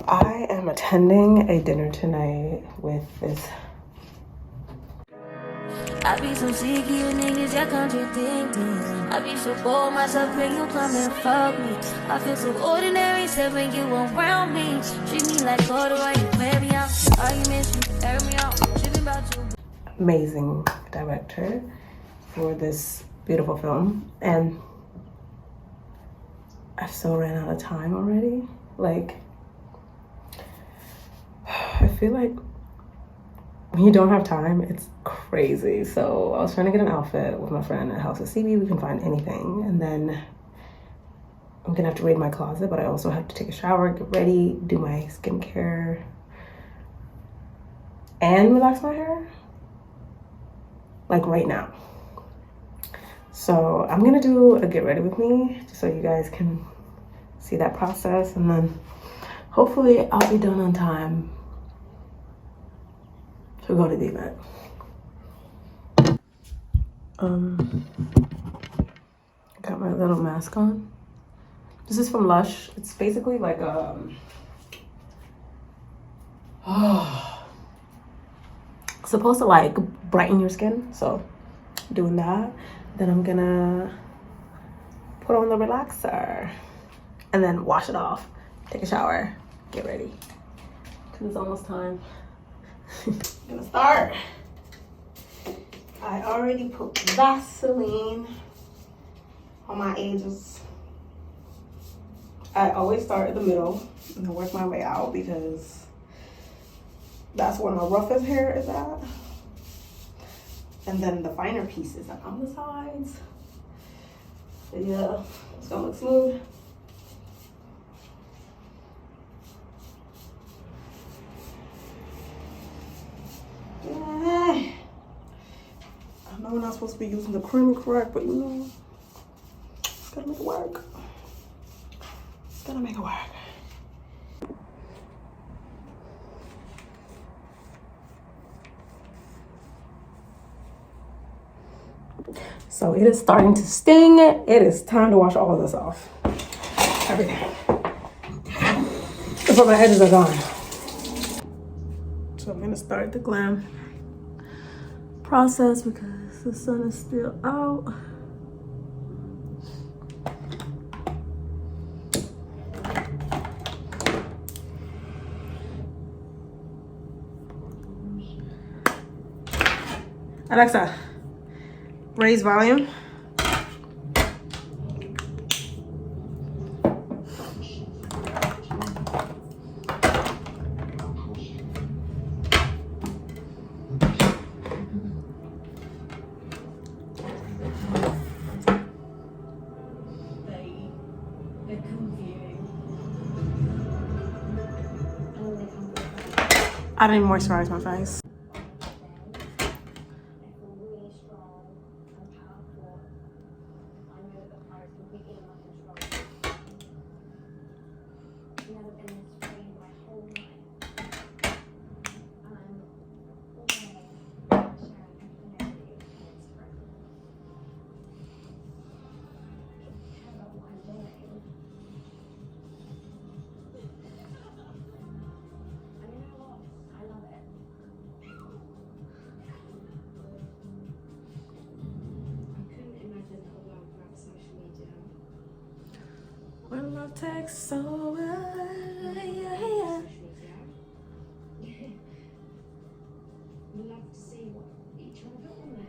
I am attending a dinner tonight with this. I be so sick of you niggas, y'all contradicting. I be so bored myself when you come and fuck me. I feel so ordinary, except when you around me. Treat me like water while you wear me out. Arguments, you air me out. Tripping about you. Amazing director for this beautiful film, and I so ran out of time already. Like, I feel like when you don't have time, it's crazy. So I was trying to get an outfit with my friend at House of CB. We can find anything, and then I'm gonna have to raid my closet, but I also have to take a shower, get ready, do my skincare, and relax my hair, like right now. So I'm gonna do a get ready with me just so you guys can see that process, and then hopefully I'll be done on time to go to the event. Got my little mask on. This is from Lush. It's basically like supposed to like brighten your skin, so doing that. Then I'm gonna put on the relaxer and then wash it off, take a shower, get ready, because it's almost time. I'm gonna start. I already put Vaseline on my edges. I always start in the middle and then work my way out because that's where my roughest hair is at. And then the finer pieces are on the sides. So yeah, it's gonna look smooth. I know we're not supposed to be using the cream correct, but you know, it's gotta make it work. It's gonna make it work. So it is starting to sting. It is time to wash all of this off. Everything. Before my edges are gone. So I'm gonna start the glam process because the sun is still out. Alexa, raise volume. I didn't moisturize my face. When love takes over, yeah. We love to see what each other got on there.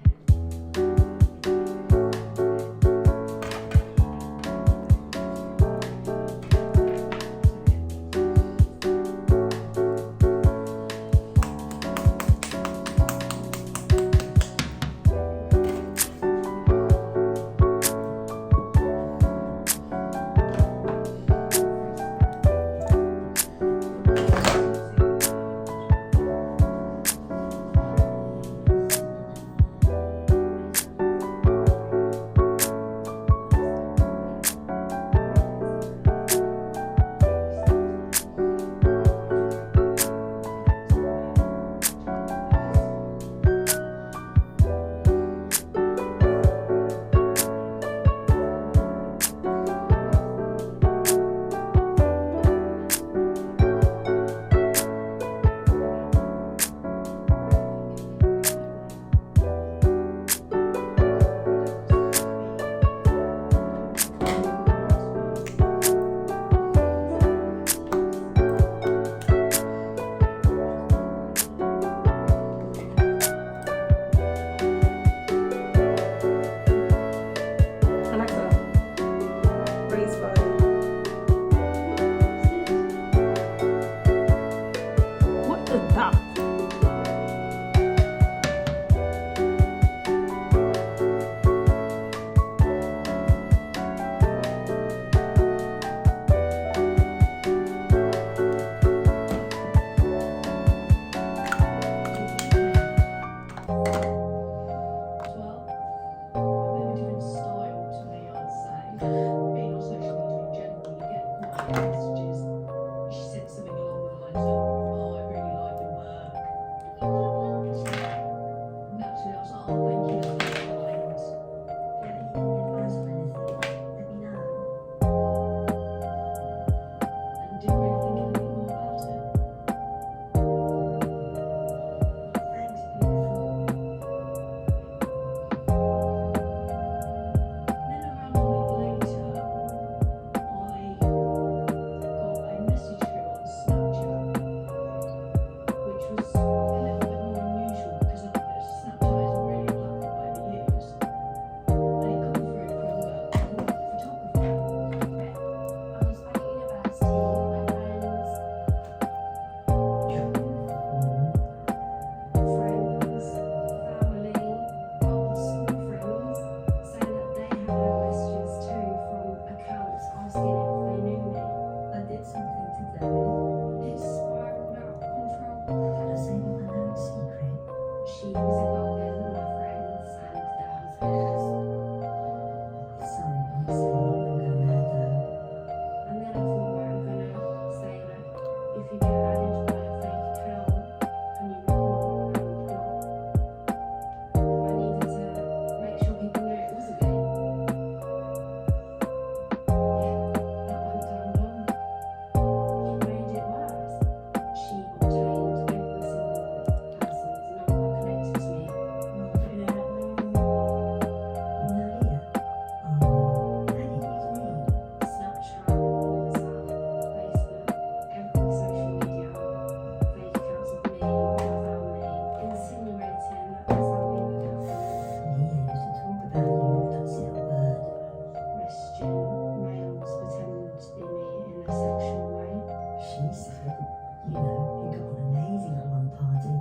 You know, you got on amazing at one party.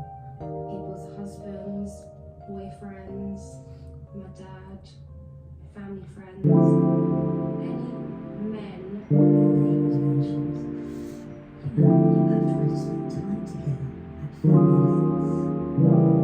People's husbands, boyfriends, my dad, family friends, any men. Your name was mentioned. You know, you both tried to spend time together at family events.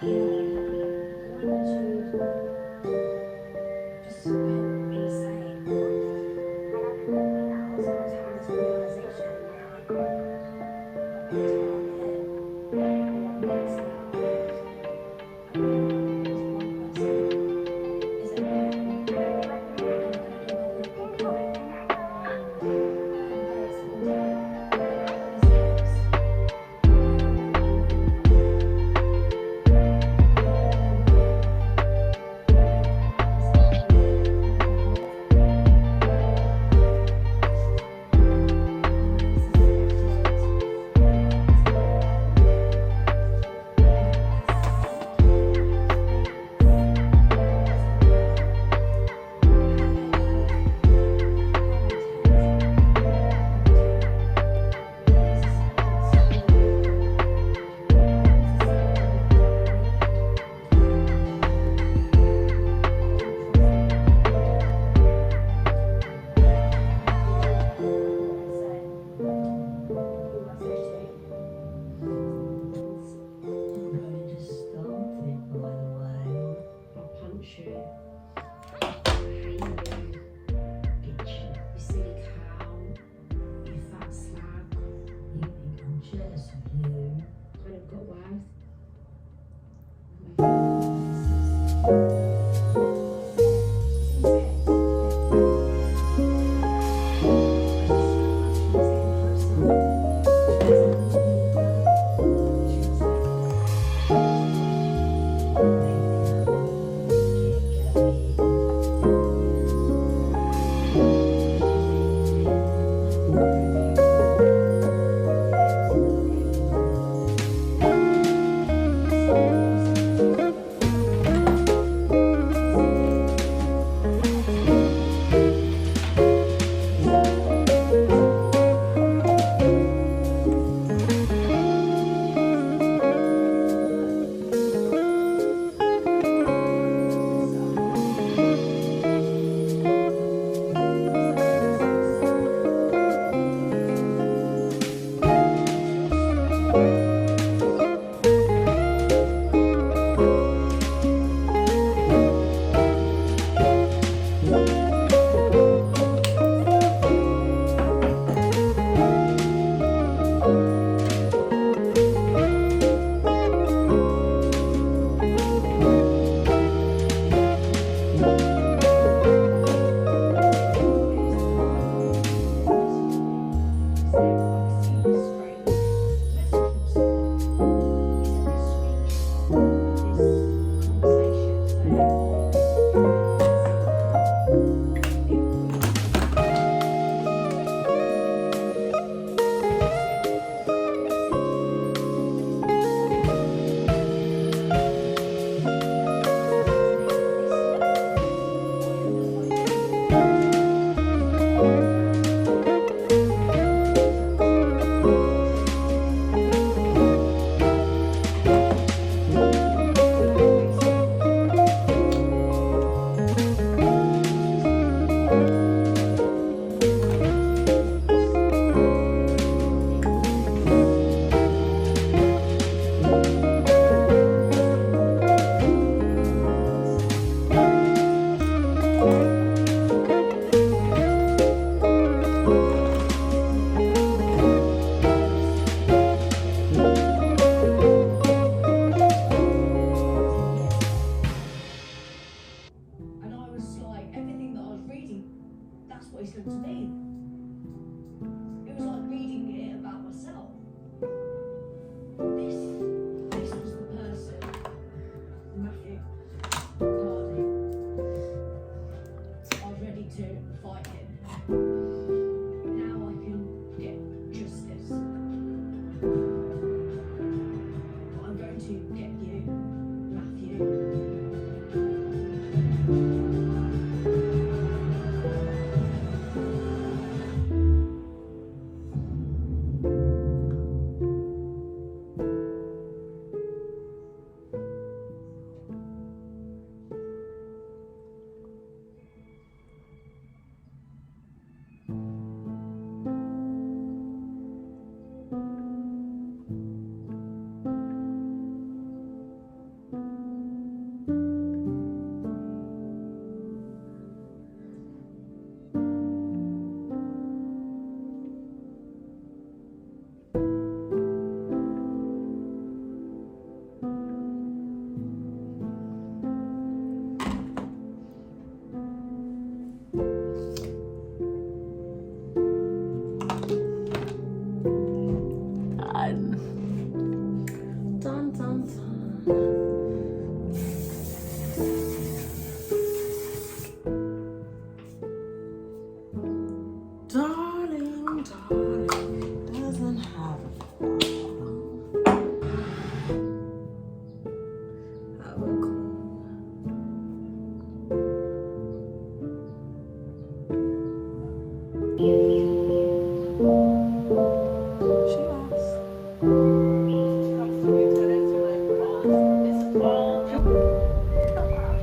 You wanted to just put insight. This realization.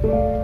you.